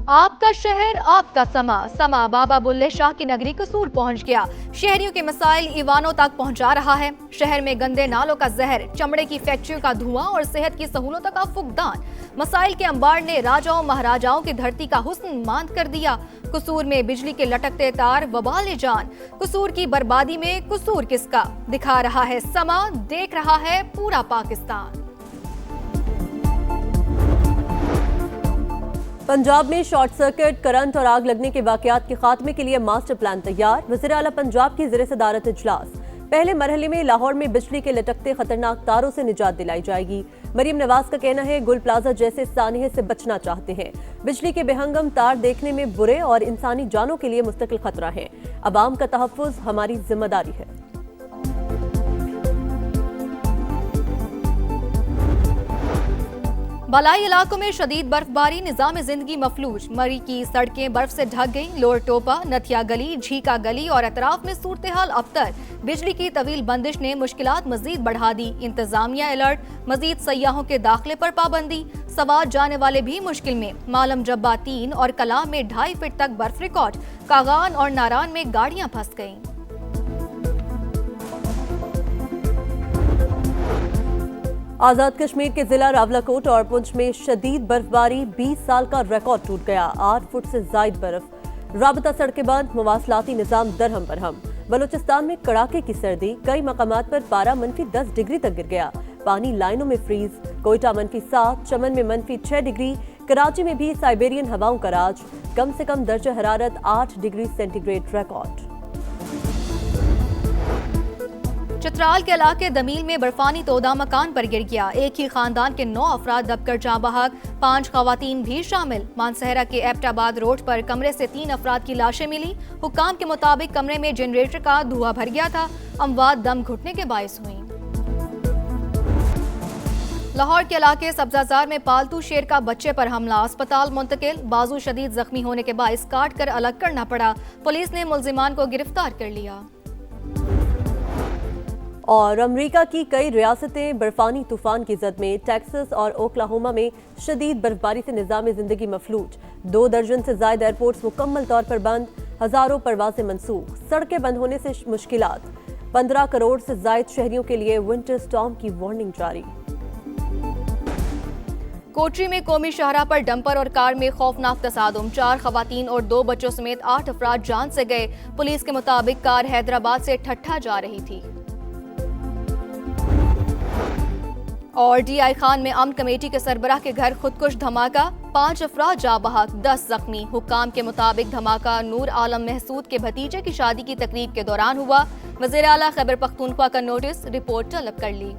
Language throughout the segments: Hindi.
आपका शहर आपका समा बाबा बुल्ले शाह की नगरी कसूर पहुंच गया। शहरियों के मसाइल ईवानों तक पहुंचा रहा है। शहर में गंदे नालों का जहर, चमड़े की फैक्ट्रियों का धुआं और सेहत की सहूलतों का फुकदान। मसाइल के अंबार ने राजाओं महाराजाओं की धरती का हुस्न मांद कर दिया। कसूर में बिजली के लटकते तार वबाल जान। कसूर की बर्बादी में कसूर किसका, दिखा रहा है समा, देख रहा है पूरा पाकिस्तान। पंजाब में शॉर्ट सर्किट, करंट और आग लगने के वाकयात के खात्मे के लिए मास्टर प्लान तैयार। वज़ीर आला पंजाब की ज़ेरे सदारत इजलास। पहले मरहले में लाहौर में बिजली के लटकते खतरनाक तारों से निजात दिलाई जाएगी। मरीम नवाज का कहना है गुल प्लाजा जैसे सानहे से बचना चाहते हैं। बिजली के बेहंगम तार देखने में बुरे और इंसानी जानों के लिए मुस्तकिल खतरा है। अवाम का तहफ़्फ़ुज़ हमारी जिम्मेदारी है। बलाई इलाकों में शदीद बर्फबारी, निजाम जिंदगी मफलूज। मरी की सड़कें बर्फ से ढक गईं। लोअर टोपा, नथिया गली, झीका गली और अतराफ में सूरत हाल अबतर। बिजली की तवील बंदिश ने मुश्किलात मजीद बढ़ा दी। इंतजामिया अलर्ट, मजीद सयाहों के दाखिले पर पाबंदी। सवार जाने वाले भी मुश्किल में। मालम जब्बा 3 और कलाम में 2.5 फीट तक बर्फ रिकॉर्ड। कागान और नारान में गाड़ियां फंस गईं। आजाद कश्मीर के जिला रावलाकोट और पुंछ में शदीद बर्फबारी, 20 साल का रिकॉर्ड टूट गया। 8 फुट से जायद बर्फ। राबता सड़कें बंद, मवासलाती निजाम दरहम बरहम। बलूचिस्तान में कड़ाके की सर्दी, कई मकामात पर पारा -10 डिग्री तक गिर गया। पानी लाइनों में फ्रीज। कोयटा -7, चमन में -6 डिग्री। कराची में भी साइबेरियन हवाओं का राज। कम से कम दर्जा हरारत 8 डिग्री सेंटीग्रेड रिकॉर्ड। चित्राल के इलाके दमील में बर्फानी तोदा मकान पर गिर गया। एक ही खानदान के 9 अफराद दबकर जाँ बहक, 5 खवातीन भी शामिल। मानसहरा के एबटाबाद रोड पर कमरे से 3 अफराद की लाशें मिली। हुक्काम के मुताबिक कमरे में जनरेटर का धुआं भर गया था। अमवात दम घुटने के बायस हुई। लाहौर के इलाके सब्जाजार में पालतू शेर का बच्चे पर हमला, अस्पताल मुंतकिल। बाजू शदीद जख्मी होने के बायस काट कर अलग करना पड़ा। पुलिस ने मुलजिमान को गिरफ्तार कर लिया। और अमेरिका की कई रियासतें बर्फानी तूफान की जद में। टेक्सास और ओक्लाहोमा में शदीद बर्फबारी से निजाम जिंदगी मफलूज। 2 दर्जन से ज्यादा एयरपोर्ट्स मुकम्मल तौर पर बंद। हजारों परवाजें मनसूख। सड़कें बंद होने से मुश्किलात। 15 करोड़ से ज्यादा शहरियों के लिए विंटर स्टॉर्म की वार्निंग जारी। कोटरी में कौमी शाहराह पर डंपर और कार में खौफनाक तसादुम। 4 खवातीन और 2 बच्चों समेत 8 अफराद जान से गए। पुलिस के मुताबिक कार हैदराबाद से ठट्ठा जा रही थी। और DI खान में अमन कमेटी के सरबराह के घर खुदकुश धमाका, 5 अफराद जाँ बहक, 10 जख्मी। हुक्काम के मुताबिक धमाका नूर आलम महसूद के भतीजे की शादी की तकरीब के दौरान हुआ। वज़ीर आला खैबर पख्तूनख्वा का नोटिस, रिपोर्ट तलब कर ली।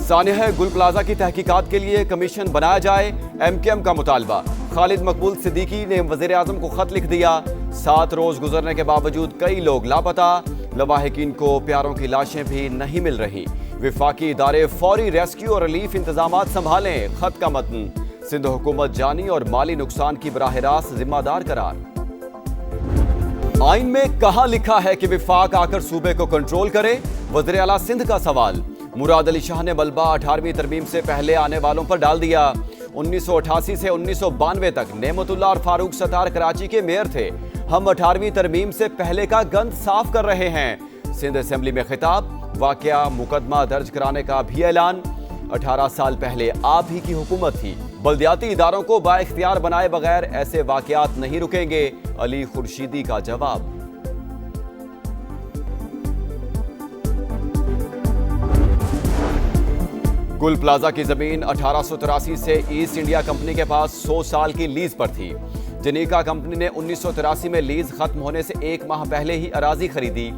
सानिया गुल प्लाजा की तहकीकात के लिए कमीशन बनाया जाए, MKM का मुतालबा। खालिद मकबूल सिद्दीकी ने वज़ीर आज़म को खत लिख दिया। 7 रोज गुजरने के बावजूद कई लोग लापता। लवाहिकीन को प्यारों की लाशें भी नहीं मिल रही। विफाकी इदारे फौरी रेस्क्यू और रिलीफ इंतजामात संभालें। खत का मतन, सिंध हुकूमत जानी और माली नुकसान की बराह रास्त जिम्मेदार करार। आइन में कहां लिखा है कि विफाक आकर सूबे को कंट्रोल करे? वज़ीर आला सिंध का सवाल। मुराद अली शाह ने मलबा 18वीं तरमीम से पहले आने वालों पर डाल दिया। 1988 से 1992 तक नेमतुल्लाह और फारूक सत्तार कराची के मेयर थे। हम 18वीं तरमीम से पहले का गंद साफ कर रहे हैं। सिंध असेंबली में खिताब। वाकया मुकदमा दर्ज कराने का भी ऐलान। 18 साल पहले आप ही की हुकूमत थी। बल्दियाती इदारों को बाइख्तियार बनाए बगैर ऐसे वाकयात नहीं रुकेंगे। अली खुर्शीदी का जवाब। गुल प्लाजा की जमीन 1883 से ईस्ट इंडिया कंपनी के पास 100 साल की लीज पर थी। जनीका कंपनी ने 1983 में लीज खत्म होने से 1 माह पहले ही अराजी खरीदी।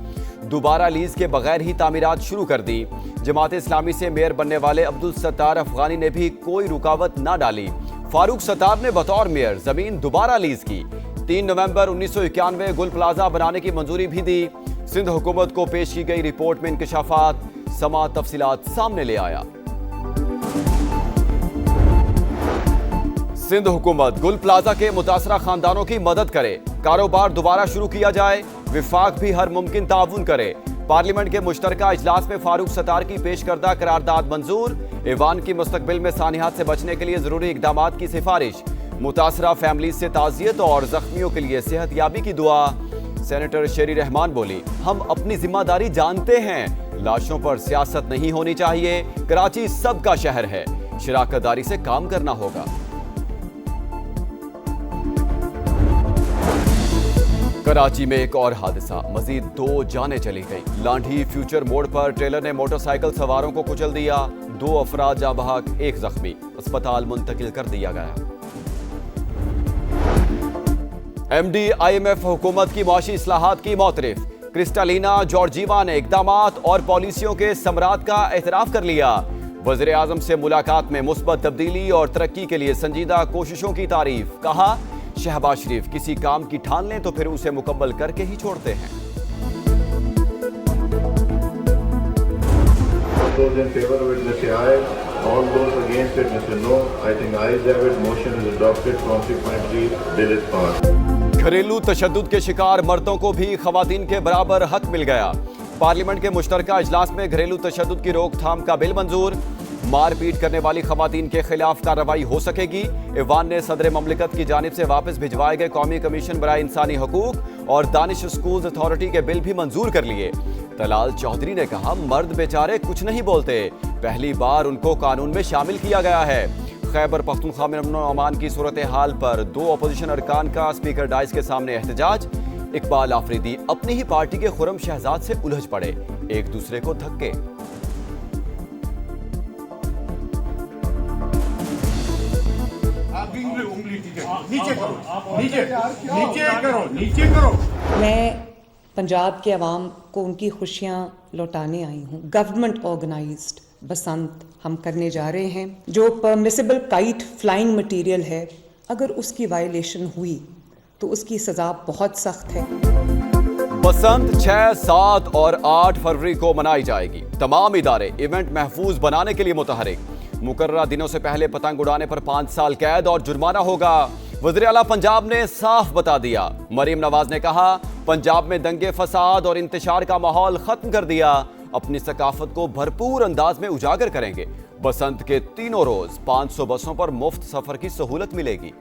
दोबारा लीज के बगैर ही तामीरात शुरू कर दी। जमात इस्लामी से मेयर बनने वाले अब्दुल सत्तार अफगानी ने भी कोई रुकावट न डाली। फारूक सत्तार ने बतौर मेयर जमीन दोबारा लीज की। 3 नवंबर 1991 गुल प्लाजा बनाने की मंजूरी भी दी। सिंध हुकूमत को पेश की गई रिपोर्ट में इंकशाफात। समा तफसीलात सामने ले आया। सिंध हुकूमत गुल प्लाजा के मुतासरा खानदानों की मदद करे। कारोबार दोबारा शुरू किया जाए। विफाक भी हर मुमकिन ताउन करे। पार्लियामेंट के मुश्तरका इजलास में फारूक सत्तार की पेश करदा करारदाद मंजूर। ईवान की मुस्तकबिल में सानियात से बचने के लिए जरूरी इकदाम की सिफारिश। मुतासरा फैमिली से ताज़ियत और जख्मियों के लिए सेहतयाबी की दुआ। सेनेटर शेरी रहमान बोली, हम अपनी जिम्मेदारी जानते हैं, लाशों पर सियासत नहीं होनी चाहिए। कराची सबका शहर है, शराकतदारी से काम करना होगा। कराची में एक और हादसा, मजीद 2 जानें चली गई। लांढी फ्यूचर मोड़ पर ट्रेलर ने मोटरसाइकिल सवारों को कुचल दिया। 2 अफराद जाँ बहक, 1 जख्मी, अस्पताल मुंतकिल कर दिया गया। MD IMF हुकूमत की मुआशी इस्लाहात की मोतरफ। क्रिस्टालिना जॉर्जीवा ने इकदामात और पॉलिसियों के समरात का एतराफ कर लिया। वज़ीर आज़म से मुलाकात में मुस्बत तब्दीली और तरक्की के लिए संजीदा कोशिशों की तारीफ। कहा, शहबाज शरीफ किसी काम की ठान लें तो फिर उसे मुकम्मल करके ही छोड़ते हैं। Those in favor of it, let's say aye. All those against it, let's say no. I think ayes have it. Motion is adopted. Consequently, bill is passed. घरेलू तशद्दुद के शिकार मर्दों को भी खवातीन के बराबर हक मिल गया। पार्लियामेंट के मुश्तरका इजलास में घरेलू तशद्दुद की रोकथाम का बिल मंजूर। मारपीट करने वाली खवातीन के खिलाफ कार्रवाई हो सकेगी। ईवान ने सदर ममलिकत की जानिब से वापस भिजवाए गए कौमी कमीशन बराए इंसानी हकूक और दानिश स्कूल्स अथॉरिटी के बिल भी मंजूर कर लिए। तलाल चौधरी ने कहा, मर्द बेचारे कुछ नहीं बोलते, पहली बार उनको कानून में शामिल किया गया है। खैबर पख्तूनख्वा में अमन और अमान की सूरत हाल पर 2 अपोजिशन अरकान का स्पीकर डाइस के सामने एहतजाज। इकबाल आफरीदी अपनी ही पार्टी के खुरम शहजाद से उलझ पड़े, एक दूसरे को धक्के। नीचे करो। मैं पंजाब के अवाम को उनकी खुशियाँ लौटाने आई हूँ। गवर्नमेंट ऑर्गेनाइज्ड बसंत हम करने जा रहे हैं। जो परमिसिबल काइट फ्लाइंग मटेरियल है, अगर उसकी वायलेशन हुई तो उसकी सजा बहुत सख्त है। बसंत 6, 7 और 8 फरवरी को मनाई जाएगी। तमाम इदारे इवेंट महफूज बनाने के लिए मुतहरिक। मुकर्ररा दिनों से पहले पतंग उड़ाने पर 5 साल कैद और जुर्माना होगा। वज़ीर आला पंजाब ने साफ बता दिया। मरीम नवाज ने कहा, पंजाब में दंगे फसाद और इंतशार का माहौल खत्म कर दिया। अपनी सकाफत को भरपूर अंदाज में उजागर करेंगे। बसंत के तीनों रोज 500 बसों पर मुफ्त सफर की सहूलत मिलेगी।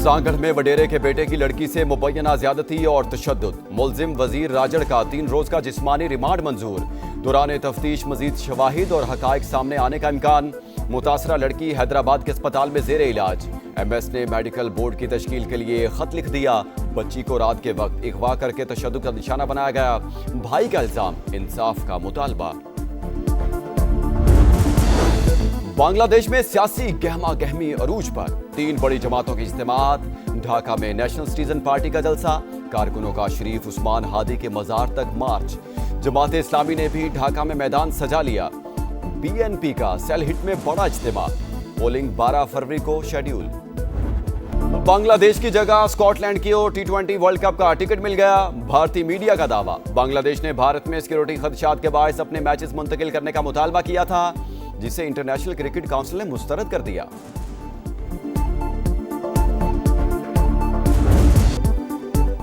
सांगढ़ में वडेरे के बेटे की लड़की से मुबैना ज्यादती और तशद्दुद। मुलजिम वजीर राजड़ का 3 रोज का जिस्मानी रिमांड मंजूर। दौरान तफ्तीश मजीद शवाहिद और हकायक सामने आने का इम्कान। मुतासरा लड़की हैदराबाद के अस्पताल में जेर इलाज। MS ने मेडिकल बोर्ड की तश्कील के लिए खत लिख दिया। बच्ची को रात के वक्त अगवा करके तशद्दुद का निशाना बनाया गया। भाई का इल्जाम, इंसाफ का मुतालबा। बांग्लादेश में सियासी गहमा गहमी अरूज पर। 3 बड़ी जमातों की इज्तिमात। ढाका में नेशनल सिटीजन पार्टी का जलसा। कारकुनों का शरीफ उस्मान हादी के मजार तक मार्च। जमात इस्लामी ने भी ढाका में मैदान सजा लिया। BNP का सेल हिट में बड़ा इज्तिमा। पोलिंग 12 फरवरी को शेड्यूल। बांग्लादेश की जगह स्कॉटलैंड की ओर T20 वर्ल्ड कप का टिकट मिल गया। भारतीय मीडिया का दावा, बांग्लादेश ने भारत में सिक्योरिटी खदशात के बायस अपने मैचेस मुंतकिल करने का मुतालबा किया था, जिसे इंटरनेशनल क्रिकेट काउंसिल ने मुस्तरद कर दिया।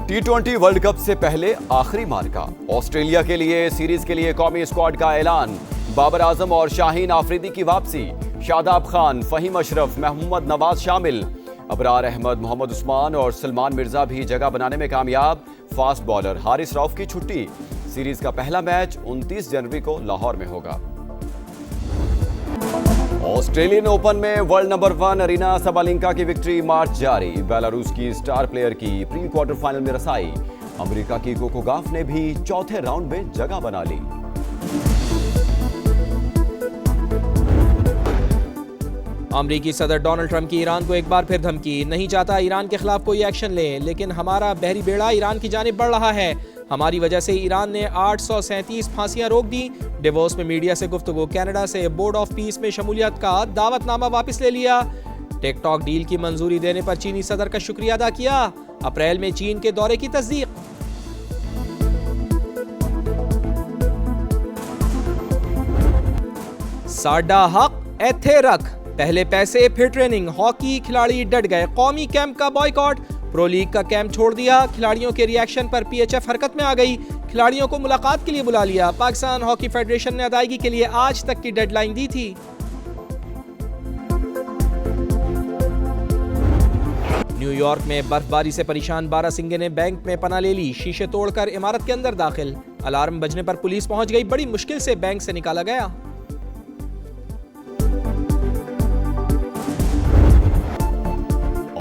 T20 वर्ल्ड कप से पहले आखिरी मार्का। ऑस्ट्रेलिया के लिए सीरीज के लिए कौमी स्क्वाड का ऐलान। बाबर आजम और शाहीन आफरीदी की वापसी। शादाब खान, फहीम अशरफ, मोहम्मद नवाज शामिल। अबरार अहमद, मोहम्मद उस्मान और सलमान मिर्जा भी जगह बनाने में कामयाब। फास्ट बॉलर हारिस रऊफ की छुट्टी। सीरीज का पहला मैच 29 जनवरी को लाहौर में होगा। ऑस्ट्रेलियन ओपन में वर्ल्ड नंबर 1 अरीना सबालेंका की विक्ट्री मार्च जारी। बेलारूस की स्टार प्लेयर की प्री क्वार्टर फाइनल में रसाई। अमेरिका की कोको गॉफ ने भी चौथे राउंड में जगह बना ली। अमरीकी सदर डोनाल्ड ट्रंप की ईरान को एक बार फिर धमकी। नहीं चाहता ईरान के खिलाफ कोई एक्शन ले, लेकिन हमारा बहरी बेड़ा ईरान की जानिब बढ़ रहा है। हमारी वजह से ईरान ने 837 फांसियां रोक दी। डिवोर्स में मीडिया से गुफ्तगू। कनाडा से बोर्ड ऑफ पीस में शमूलियत का दावतनामा वापस ले लिया। टिकटॉक डील की मंजूरी देने पर चीनी सदर का शुक्रिया अदा किया। अप्रैल में चीन के दौरे की तस्दीक। साडा हक एथे रख। पहले पैसे फिर ट्रेनिंग। हॉकी खिलाड़ी डट गए। कौमी कैंप का बॉयकॉट। प्रो लीग का कैंप छोड़ दिया, खिलाड़ियों के रिएक्शन पर पीएचएफ हरकत में आ गई, खिलाड़ियों को मुलाकात के लिए बुला लिया। पाकिस्तान हॉकी फेडरेशन ने अदायगी के लिए आज तक की डेडलाइन दी थी। न्यूयॉर्क में बर्फबारी से परेशान बारासिंगे ने बैंक में पनाह ले ली, शीशे तोड़कर इमारत के अंदर दाखिल। अलार्म बजने पर पुलिस पहुंच गई, बड़ी मुश्किल से बैंक से निकाला गया।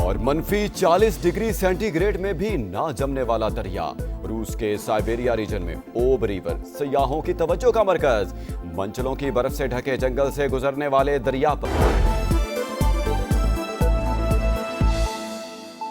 और मनफी 40 डिग्री सेंटीग्रेड में भी ना जमने वाला दरिया। रूस के साइबेरिया रीजन में ओब रिवर सयाहों की तवज्जो का मरकज। मंचलों की बर्फ से ढके जंगल से गुजरने वाले दरिया पर